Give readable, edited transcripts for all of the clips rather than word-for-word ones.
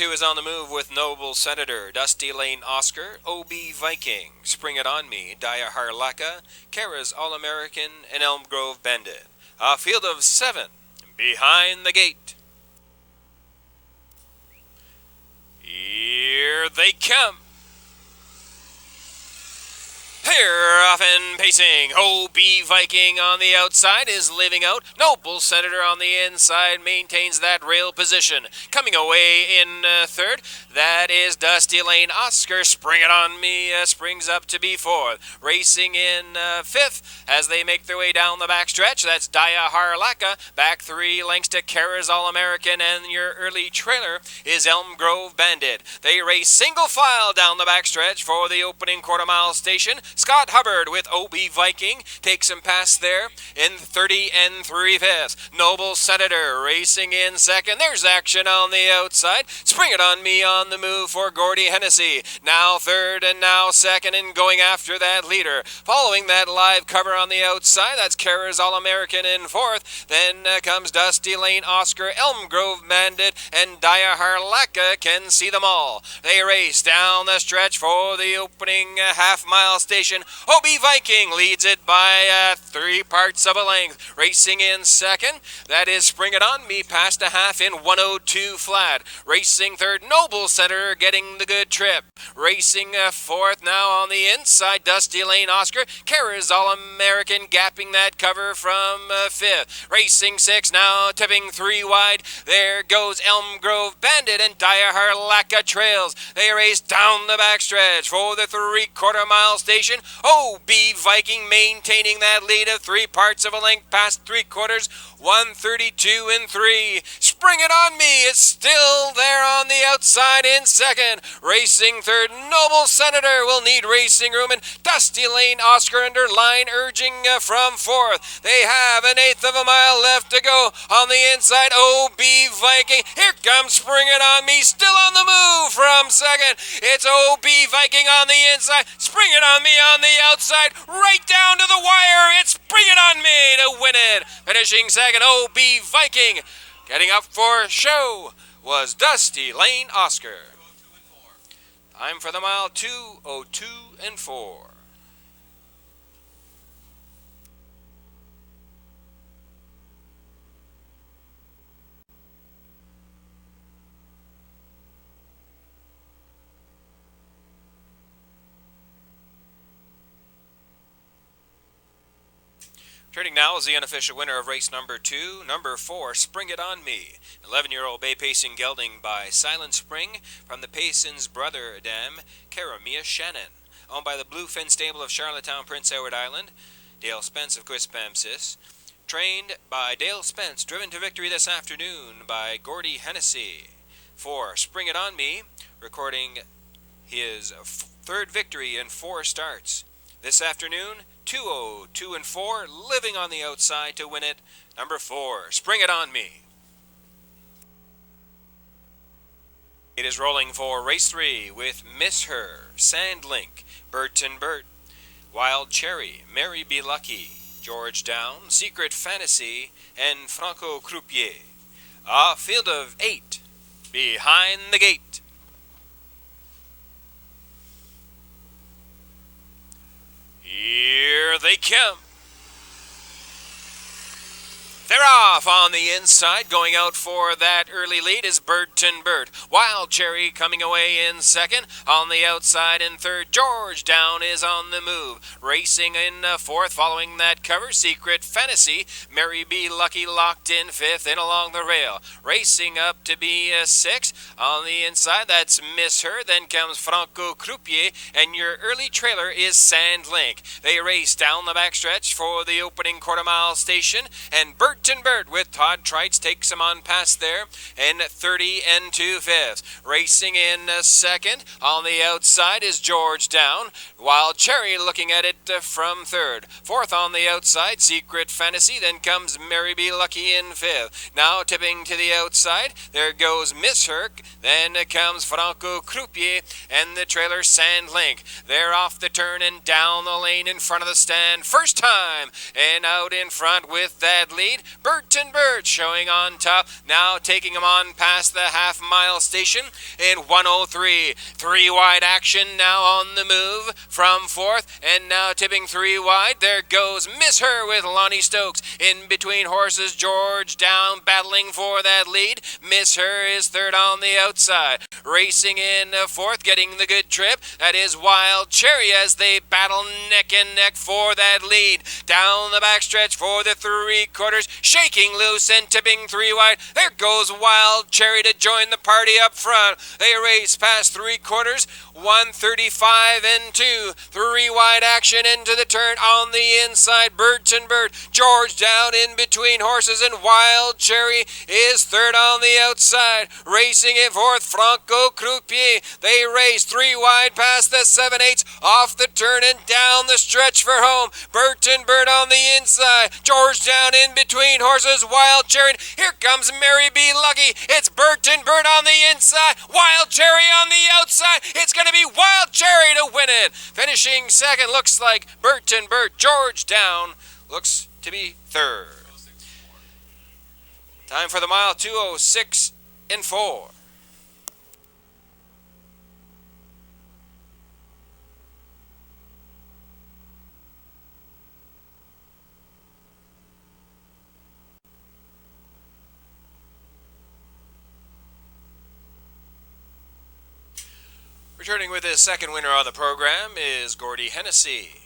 2 is on the move with Noble Senator, Dusty Lane Oscar, OB Viking, Spring It On Me, Daya Harlaka, Kara's All-American, and Elm Grove Bandit. A field of 7 behind the gate. Here they come. They're off and pacing. OB Viking on the outside is living out. Noble Senator on the inside maintains that rail position. Coming away in third, that is Dusty Lane Oscar. Spring It On Me springs up to be fourth. Racing in fifth as they make their way down the backstretch. That's Daya Harlaka. Back 3 lengths to Kara's All-American, and your early trailer is Elm Grove Bandit. They race single file down the backstretch for the opening quarter-mile station. Scott Hubbard with OB Viking takes him past there in 30 3/5. Noble Senator racing in second. There's action on the outside. Spring It On Me on the move for Gordy Hennessy. Now third and now second, and going after that leader. Following that live cover on the outside, that's Kara's All-American in fourth. Then comes Dusty Lane Oscar, Elm Grove Bandit, and Daya Harlaka can see them all. They race down the stretch for the opening half-mile station. OB Viking leads it by 3 parts of a length. Racing in second, that is Spring It On Me, past a half in 102 flat. Racing third, Noble Senator getting the good trip. Racing fourth now on the inside, Dusty Lane Oscar. Kara's All-American gapping that cover from fifth. Racing sixth, now tipping 3 wide. There goes Elm Grove Bandit, and Daya Harlaka trails. They race down the backstretch for the 3/4 mile station. OB Viking maintaining that lead of 3 parts of a length past 3/4, 132 3. Spring It On Me is still there on the outside in second. Racing third, Noble Senator will need racing room, and Dusty Lane Oscar under line urging from fourth. They have an 1/8 of a mile left to go on the inside. OB Viking, here comes Spring It On Me, still on the move from second. It's OB Viking on the inside, Spring It On Me on the outside, right down to the wire. It's Spring It On Me to win it. Finishing second, OB Viking. Getting up for show was Dusty Lane Oscar. Time for the mile, 2:02 4. Turning now is the unofficial winner of race number 2, number 4, Spring It On Me. 11-year-old bay pacing gelding by Silent Spring from the Payson's brother dam, Karamia Shannon. Owned by the Bluefin stable of Charlottetown, Prince Edward Island. Dale Spence of Quispamsis. Trained by Dale Spence, driven to victory this afternoon by Gordy Hennessy. 4, Spring It On Me, recording his 3rd victory in 4 starts. This afternoon, 2:02 4, living on the outside to win it, number 4, Spring It On Me. It is rolling for race 3 with Miss Her, Sandlink, Burton Burt, Wild Cherry, Mary Be Lucky, George Down, Secret Fantasy, and Franco Croupier. A field of 8 behind the gate. Here they come. They're off on the inside. Going out for that early lead is Burton Burt. Wild Cherry coming away in second. On the outside in third, George Down is on the move. Racing in fourth, following that cover, Secret Fantasy. Mary Be Lucky locked in fifth and along the rail. Racing up to be sixth. On the inside, that's Miss Her. Then comes Franco Croupier, and your early trailer is Sandlink. They race down the backstretch for the opening quarter-mile station, and Burton Burt with Todd Trites takes him on past there in 30 2/5. Racing in second. On the outside is George Down. Wild Cherry looking at it from third. Fourth on the outside, Secret Fantasy. Then comes Mary Be Lucky in fifth. Now tipping to the outside, there goes Miss Herc. Then comes Franco Croupier and the trailer Sandlink. They're off the turn and down the lane in front of the stand. First time and out in front with that lead. Burton Bird showing on top, now taking him on past the half-mile station in 103. 3 wide action now on the move from 4th, and now tipping 3 wide. There goes Miss Her with Lonnie Stokes. In between horses, George Down battling for that lead. Miss Her is 3rd on the outside. Racing in 4th, getting the good trip. That is Wild Cherry as they battle neck and neck for that lead. Down the backstretch for the 3/4, shaking loose and tipping 3 wide. There goes Wild Cherry to join the party up front. They race past 3/4, 135 and 2. 3 wide action into the turn on the inside. Burton Bird, George Down in between horses, and Wild Cherry is 3rd on the outside. Racing it 4th, Franco Croupier. They race 3 wide past the 7/8 off the turn and down the stretch for home. Burton Bird on the inside. George Down in between horses. Wild Cherry. Here comes Mary B. Lucky. It's Burton Bird on the inside. Wild Cherry on the outside. It's going to be Wild Cherry to win it. Finishing 2nd looks like Burton Bird. George Down looks to be 3rd. Time for the mile, 2:06 and 4. Returning with his 2nd winner on the program is Gordy Hennessy.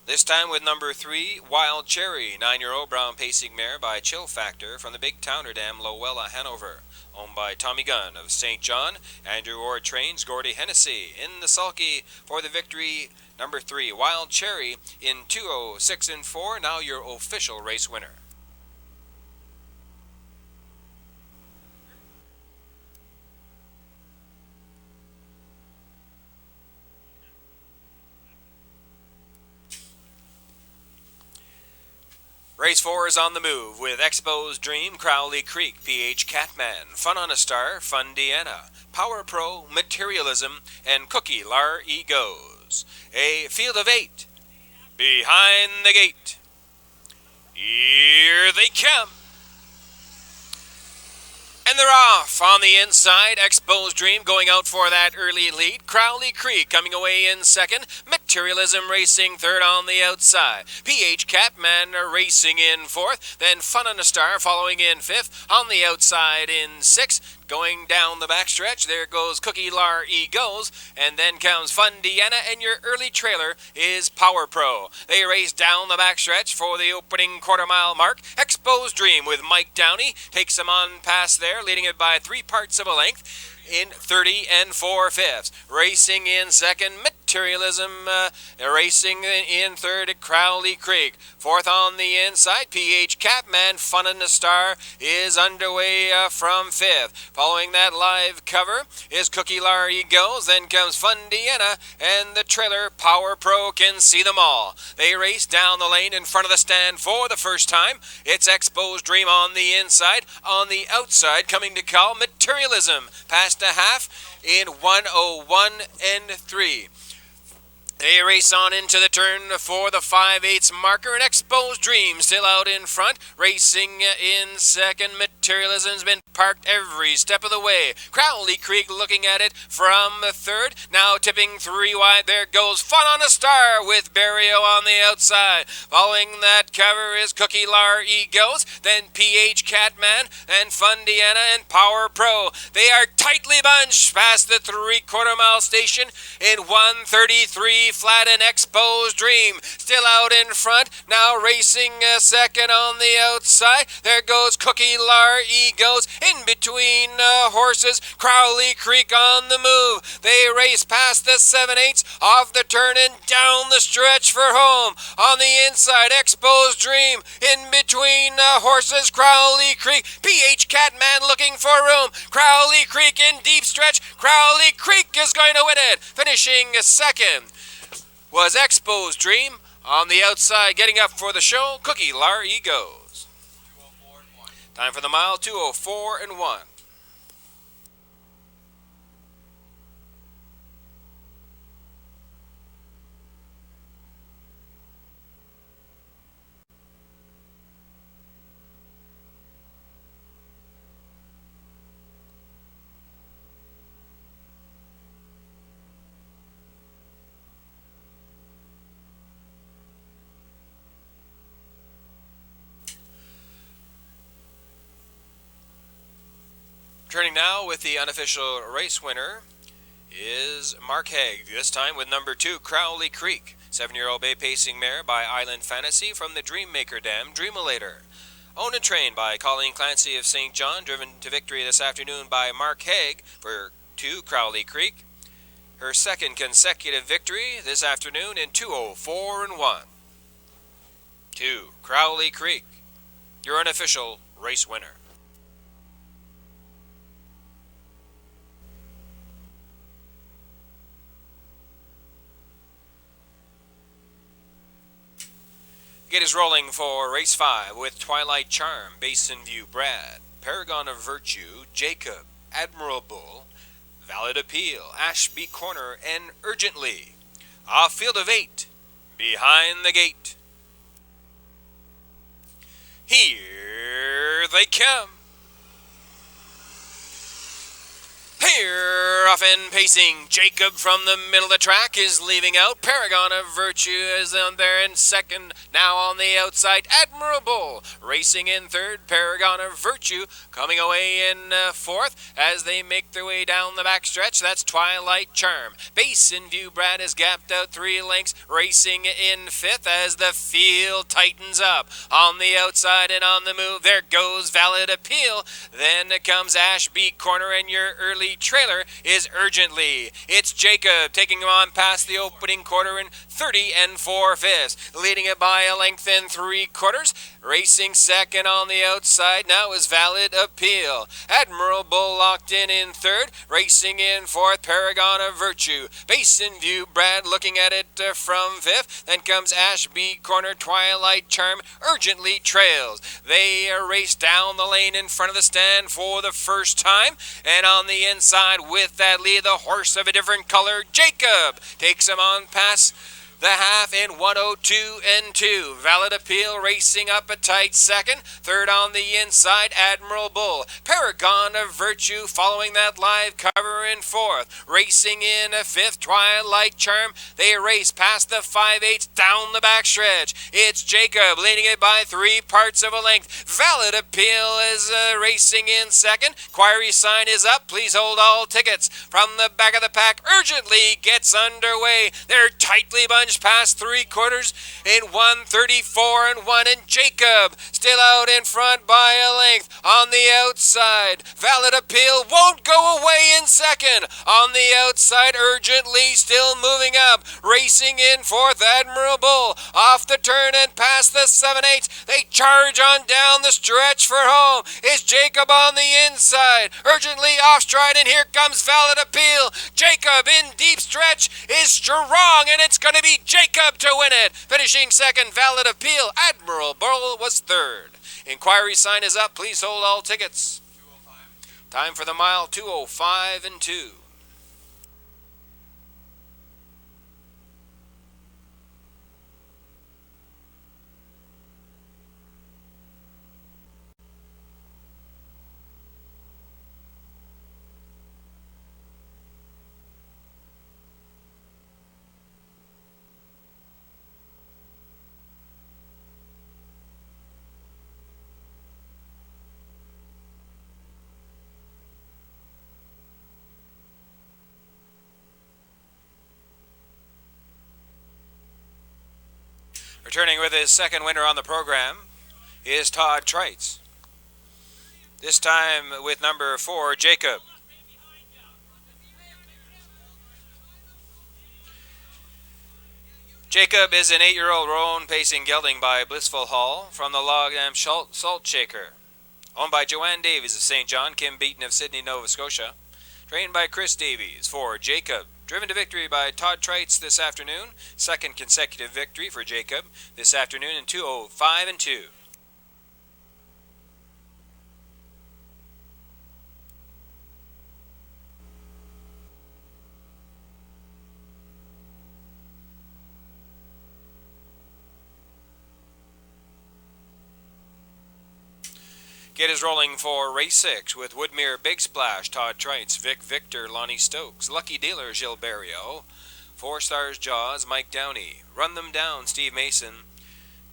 This time with number 3, Wild Cherry, 9-year-old brown pacing mare by Chill Factor from the Big Towner Dam, Lowella, Hanover. Owned by Tommy Gunn of St. John. Andrew Orr trains Gordy Hennessy in the sulky for the victory. Number 3, Wild Cherry in 2:06 and 4. Now your official race winner. Race 4 is on the move with Expo's Dream, Crowley Creek, PH Catman, Fun on a Star, Fun Deanna, Power Pro, Materialism, and Cookie Lar E Goes. A field of 8. Behind the gate. Here they come. And they're off on the inside. Expo's Dream going out for that early lead. Crowley Creek coming away in 2nd. Materialism racing 3rd on the outside. PH Catman racing in 4th. Then Fun on a Star following in 5th. On the outside in 6th. Going down the backstretch, there goes Cookie Lar E Goes, and then comes Fun Deanna, and your early trailer is Power Pro. They race down the backstretch for the opening quarter-mile mark. Expo's Dream with Mike Downey takes him on past there, leading it by 3 parts of a length in 30 and 4/5. Racing in 2nd, Materialism racing in 3rd at Crowley Creek. 4th on the inside, PH Catman, Fun in the Star is underway from 5th. Following that live cover is Cookie Lar E Goes, then comes Fun Deanna, and the trailer Power Pro can see them all. They race down the lane in front of the stand for the first time. It's Expo's Dream on the inside. On the outside, coming to call Materialism, past a half in 1:01 and 3. They race on into the turn for the 5/8 marker, and Expo's Dream still out in front. Racing in 2nd, Materialism's been parked every step of the way. Crowley Creek looking at it from 3rd. Now tipping 3 wide, there goes Fun on a Star with Barrio on the outside. Following that cover is Cookie Lar E Goes, then PH Catman, and Fun Deanna and Power Pro. They are tightly bunched past the 3/4 mile station in 1:33 flat, and Expo's Dream still out in front. Now racing 2nd on the outside. There goes Cookie Lar E Goes. In between horses, Crowley Creek on the move. They race past the 7/8 off the turn and down the stretch for home. On the inside, Expo's Dream. In between horses, Crowley Creek. PH Catman looking for room. Crowley Creek in deep stretch. Crowley Creek is going to win it. Finishing 2nd was Expo's Dream. On the outside, getting up for the show, Cookie Lar E Goes. Time for the mile, 2:04 and 1. Returning now with the unofficial race winner is Mark Haig, this time with number 2, Crowley Creek. 7-year-old bay pacing mare by Island Fantasy from the Dreammaker Dam, Dreamulator. Owned and trained by Colleen Clancy of St. John, driven to victory this afternoon by Mark Haig for 2, Crowley Creek. Her second consecutive victory this afternoon in 2:04.1. 2, Crowley Creek, your unofficial race winner. It is rolling for race 5 with Twilight Charm, Basin View Brad, Paragon of Virtue, Jacob, Admirable, Valid Appeal, Ashby Corner, and Urgently. A field of 8 behind the gate. Here they come. Here, often pacing, Jacob from the middle of the track is leaving out. Paragon of Virtue is on there in second. Now on the outside, Admirable racing in third. Paragon of Virtue coming away in fourth as they make their way down the backstretch. That's Twilight Charm. Basin View Brad is gapped out 3 lengths, racing in fifth as the field tightens up. On the outside and on the move, there goes Valid Appeal. Then comes Ashby Corner, and your early trailer is Urgently. It's Jacob taking him on past the opening quarter in 30 4/5, leading it by a length and 3/4. Racing second on the outside now is Valid Appeal. Admirable locked in third, racing in fourth. Paragon of Virtue. Basin View Brad looking at it from fifth. Then comes Ashby Corner. Twilight Charm Urgently trails. They race down the lane in front of the stand for the first time, and on the inside with that lead, the horse of a different color, Jacob, takes him on past the half in 1:02.2. Valid Appeal racing up a tight second. Third on the inside, Admirable. Paragon of Virtue following that live cover in fourth. Racing in a fifth, Twilight Charm. They race past the 5/8 down the backstretch. It's Jacob leading it by 3 parts of a length. Valid Appeal is racing in second. Query sign is up. Please hold all tickets. From the back of the pack, Urgently gets underway. They're tightly bunched past 3/4 in 1:34.1, and Jacob still out in front by a length. On the outside, Valid Appeal won't go away in second. On the outside, Urgently still moving up. Racing in fourth, Admirable. Off the turn and past the 7/8. They charge on down the stretch for home. Is Jacob on the inside. Urgently off stride, and here comes Valid Appeal. Jacob in deep stretch is strong, and it's going to be Jacob to win it. Finishing second, Valid Appeal. Admirable was third. Inquiry sign is up. Please hold all tickets. Time for the mile, 2:05.2. Returning with his second winner on the program is Todd Trites. This time with number 4, Jacob. Jacob is an 8-year-old roan pacing gelding by Blissful Hall from the Log Jam Salt Shaker. Owned by Joanne Davies of St. John, Kim Beaton of Sydney, Nova Scotia. Trained by Chris Davies for Jacob. Driven to victory by Todd Trites this afternoon. Second consecutive victory for Jacob this afternoon in 2:05.2. Get is rolling for race 6 with Woodmere Big Splash, Todd Trites, Vic Victor, Lonnie Stokes, Lucky Dealer, Gilles Barrio, 4 Stars Jaws, Mike Downey, Run Them Down, Steve Mason,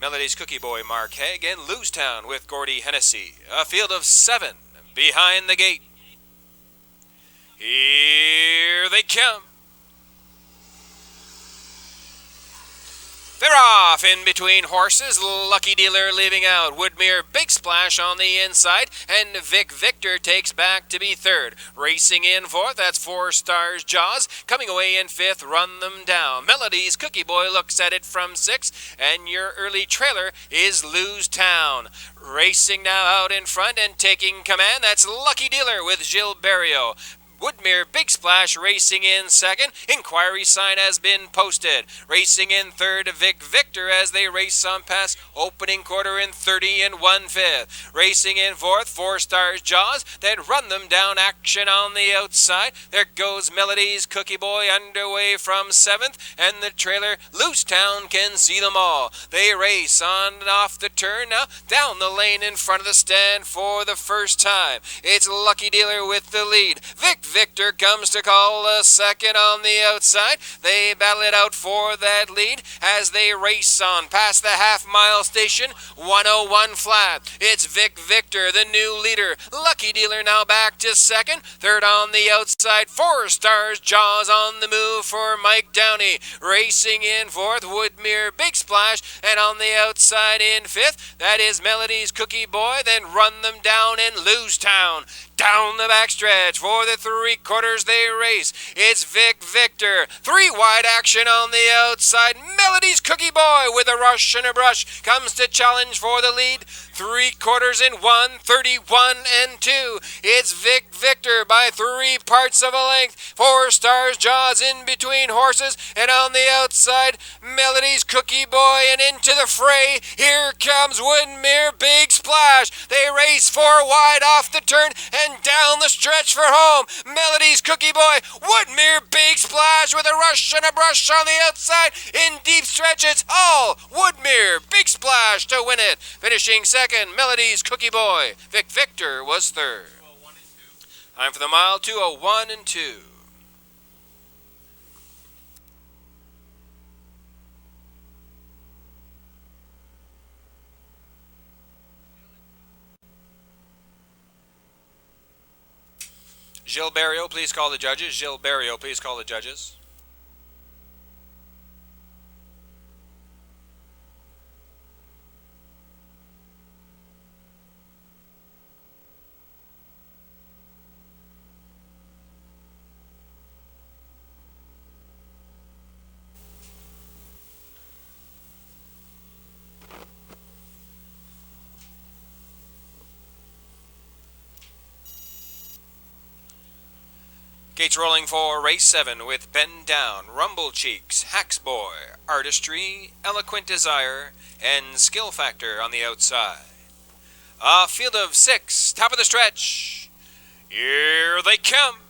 Melody's Cookie Boy, Mark Haig, and Losetown with Gordy Hennessy. A field of 7 behind the gate. Here they come. They're off in between horses. Lucky Dealer leaving out. Woodmere Big Splash on the inside. And Vic Victor takes back to be third. Racing in fourth, that's 4 Stars Jaws. Coming away in fifth, Run Them Down. Melody's Cookie Boy looks at it from 6. And your early trailer is Lose Town. Racing now out in front and taking command, that's Lucky Dealer with Gilles Barrio. Woodmere Big Splash racing in second. Inquiry sign has been posted. Racing in third, Vic Victor as they race on past opening quarter in 30 and 1/5. Racing in fourth, 4 Stars Jaws. Then Run Them Down action on the outside. There goes Melody's Cookie Boy underway from 7th. And the trailer Loose Town can see them all. They race on and off the turn now. Down the lane in front of the stand for the first time. It's Lucky Dealer with the lead. Vic Victor comes to call a second on the outside. They battle it out for that lead as they race on past the half-mile station. 101 flat. It's Vic Victor, the new leader. Lucky Dealer now back to second. Third on the outside, 4 Stars Jaws on the move for Mike Downey. Racing in fourth, Woodmere Big Splash. And on the outside in fifth, that is Melody's Cookie Boy. Then Run Them Down and Lose Town. Down the backstretch for the 3/4 they race. It's Vic Victor. 3 wide action on the outside. Melody's Cookie Boy with a rush and a brush comes to challenge for the lead. 3/4 in 1, 31 and 2. It's Vic Victor by 3 parts of a length. 4 Stars Jaws in between horses. And on the outside, Melody's Cookie Boy. And into the fray, here comes Woodmere Big Splash. They race 4 wide off the turn and down the stretch for home. Melody's Cookie Boy. Woodmere Big Splash with a rush and a brush on the outside. In deep stretch, it's all Woodmere Big Splash to win it. Finishing second, Melody's Cookie Boy. Vic Victor was third. Time for the mile, 2:01 and 2. Gilles Barrio, please call the judges. Gilles Barrio, please call the judges. Gates rolling for race 7 with Bend Down, Rumble Cheeks, Hacks Boy, Artistry, Eloquent Desire, and Skill Factor on the outside. A field of 6, top of the stretch. Here they come.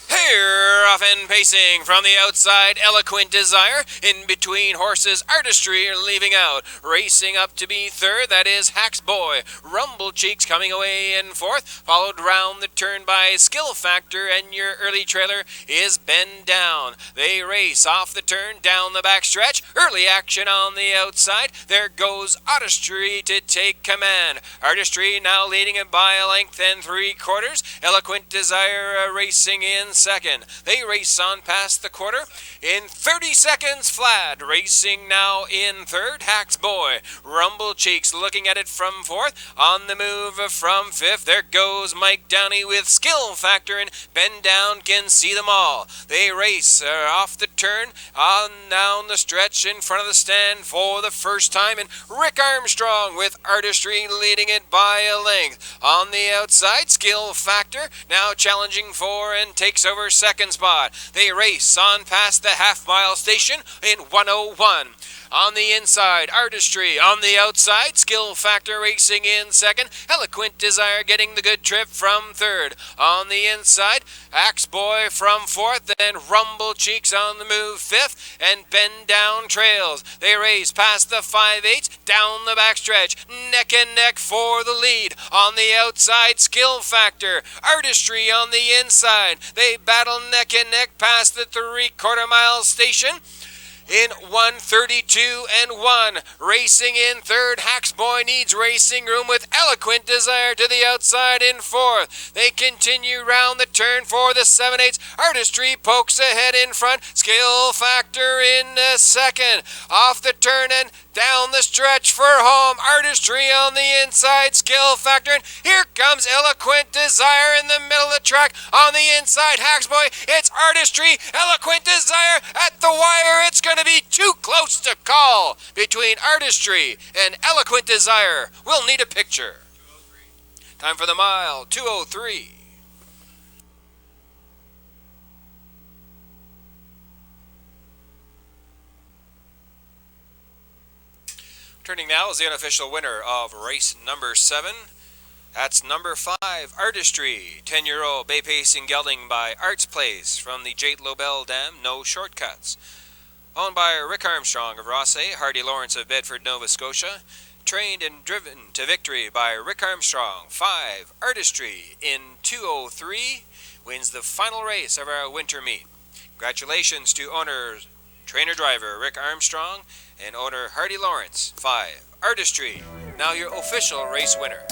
Here, off and pacing from the outside, Eloquent Desire. In between horses, Artistry leaving out. Racing up to be third, that is Hacks Boy. Rumble Cheeks coming away in fourth, followed round the turn by Skill Factor, and your early trailer is Bend Down. They race off the turn, down the backstretch. Early action on the outside. There goes Artistry to take command. Artistry now leading it by a length and 3/4. Eloquent Desire racing in second. They race on past the quarter in 30 seconds flat. Racing now in third, Hacks Boy. Rumble Cheeks looking at it from fourth. On the move from fifth, there goes Mike Downey with Skill Factor, and Bend Down can see them all. They race off the turn, on down the stretch in front of the stand for the first time, and Rick Armstrong with Artistry leading it by a length. On the outside, Skill Factor now challenging for and takes over second spot. They race on past the half-mile station in 1:01. On the inside, Artistry. On the outside, Skill Factor racing in second. Eloquent Desire getting the good trip from third. On the inside, Axe Boy from fourth. Then Rumble Cheeks on the move fifth. And Bend Down trails. They race past the 5/8, down the backstretch. Neck and neck for the lead. On the outside, Skill Factor. Artistry on the inside. They battle neck and neck past the 3/4 mile station. In 132 and 1, racing in third, Hacksboy needs racing room with Eloquent Desire to the outside in fourth. They continue round the turn for the 7/8. Artistry pokes ahead in front. Skill Factor in second. Off the turn and down the stretch for home. Artistry on the inside. Skill Factor. And here comes Eloquent Desire in the middle of the track. On the inside, Hacksboy. It's Artistry. Eloquent Desire at the wire. It's going to be too close to call between Artistry and Eloquent Desire. We'll need a picture. Time for the mile. 2:03. Turning now is the unofficial winner of race number 7. That's number 5, Artistry. 10-year-old bay pacing gelding by Arts Place from the Jate Lobel Dam, no shortcuts. Owned by Rick Armstrong of Raceway, Hardy Lawrence of Bedford, Nova Scotia. Trained and driven to victory by Rick Armstrong. 5, Artistry in 2:03 wins the final race of our winter meet. Congratulations to owner, trainer-driver Rick Armstrong and owner Hardy Lawrence. 5, Artistry, now your official race winner.